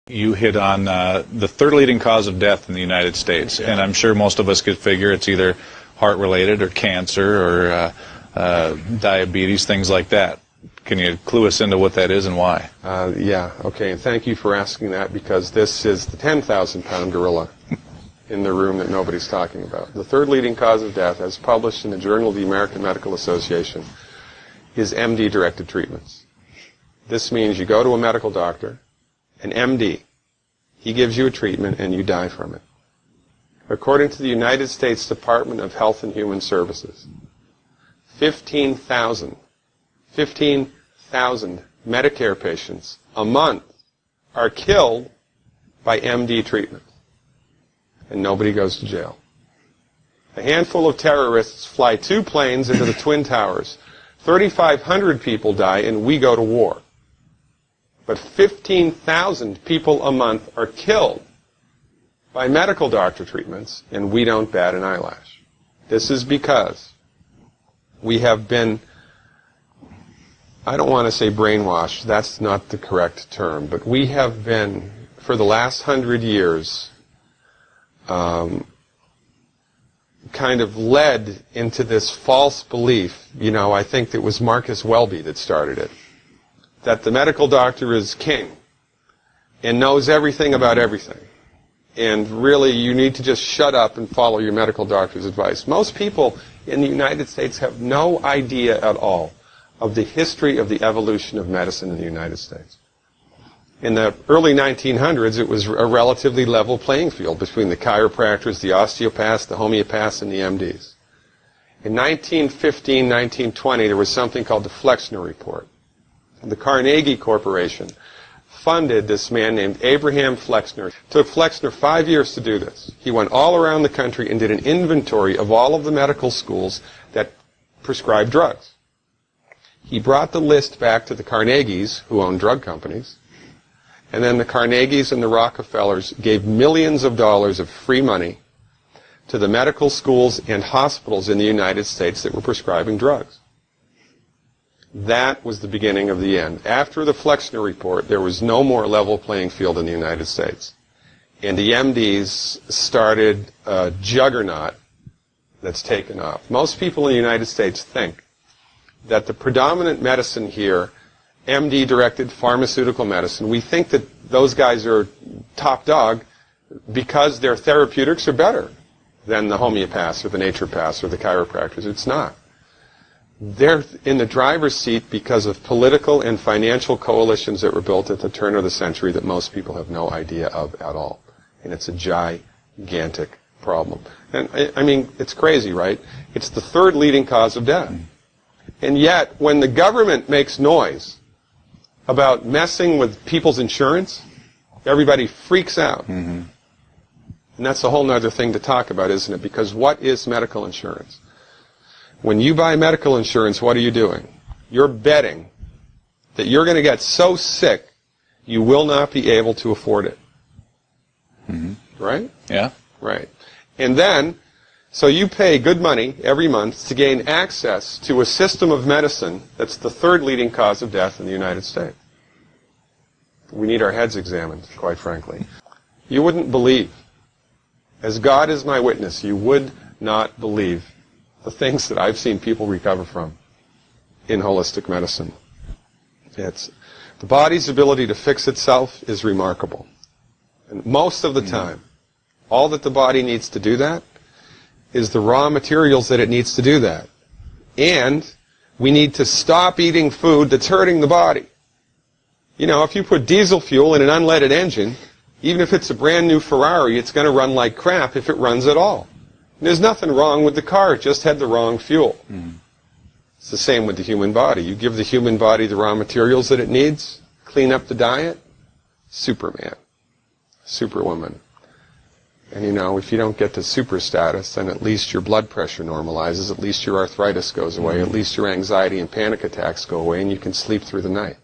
You hit on the third leading cause of death in the United States, and I'm sure most of us could figure it's either heart-related or cancer or diabetes, things like that. Can you clue us into what that is and why? Yeah, okay, and thank you for asking that, because this is the 10,000-pound gorilla in the room that nobody's talking about. The third leading cause of death, as published in the Journal of the American Medical Association, is MD-directed treatments. This means you go to a medical doctor, an MD. He gives you a treatment and you die from it. According to the United States Department of Health and Human Services, 15,000 Medicare patients a month are killed by MD treatment. And nobody goes to jail. A handful of terrorists fly 2 planes into the Twin Towers. 3,500 people die and we go to war. But 15,000 people a month are killed by medical doctor treatments, and we don't bat an eyelash. This is because we have been, I don't want to say brainwashed, that's not the correct term, but we have been, for the last 100 years, kind of led into this false belief. You know, I think it was Marcus Welby that started it, that the medical doctor is king and knows everything about everything. And really, you need to just shut up and follow your medical doctor's advice. Most people in the United States have no idea at all of the history of the evolution of medicine in the United States. In the early 1900s, it was a relatively level playing field between the chiropractors, the osteopaths, the homeopaths, and the MDs. In 1915, 1920, there was something called the Flexner Report. The Carnegie Corporation funded this man named Abraham Flexner. It took Flexner 5 years to do this. He went all around the country and did an inventory of all of the medical schools that prescribed drugs. He brought the list back to the Carnegies, who owned drug companies, and then the Carnegies and the Rockefellers gave millions of dollars of free money to the medical schools and hospitals in the United States that were prescribing drugs. That was the beginning of the end. After the Flexner Report, there was no more level playing field in the United States. And the MDs started a juggernaut that's taken off. Most people in the United States think that the predominant medicine here, MD-directed pharmaceutical medicine, we think that those guys are top dog because their therapeutics are better than the homeopaths or the naturopaths or the chiropractors. It's not. They're in the driver's seat because of political and financial coalitions that were built at the turn of the century that most people have no idea of at all. And it's a gigantic problem. And I mean, it's crazy, right? It's the third leading cause of death. And yet, when the government makes noise about messing with people's insurance, everybody freaks out. Mm-hmm. And that's a whole other thing to talk about, isn't it? Because what is medical insurance? When you buy medical insurance, what are you doing? You're betting that you're going to get so sick you will not be able to afford it. Mm-hmm. Right? Yeah. Right. And then, so you pay good money every month to gain access to a system of medicine that's the third leading cause of death in the United States. We need our heads examined, quite frankly. You wouldn't believe, as God is my witness, you would not believe the things that I've seen people recover from in holistic medicine. The body's ability to fix itself is remarkable. And most of the time, all that the body needs to do that is the raw materials that it needs to do that. And we need to stop eating food that's hurting the body. You know, if you put diesel fuel in an unleaded engine, even if it's a brand new Ferrari, it's going to run like crap if it runs at all. There's nothing wrong with the car, it just had the wrong fuel. Mm. It's the same with the human body. You give the human body the raw materials that it needs, clean up the diet, Superman, Superwoman. And you know, if you don't get to super status, then at least your blood pressure normalizes, at least your arthritis goes away, at least your anxiety and panic attacks go away, and you can sleep through the night.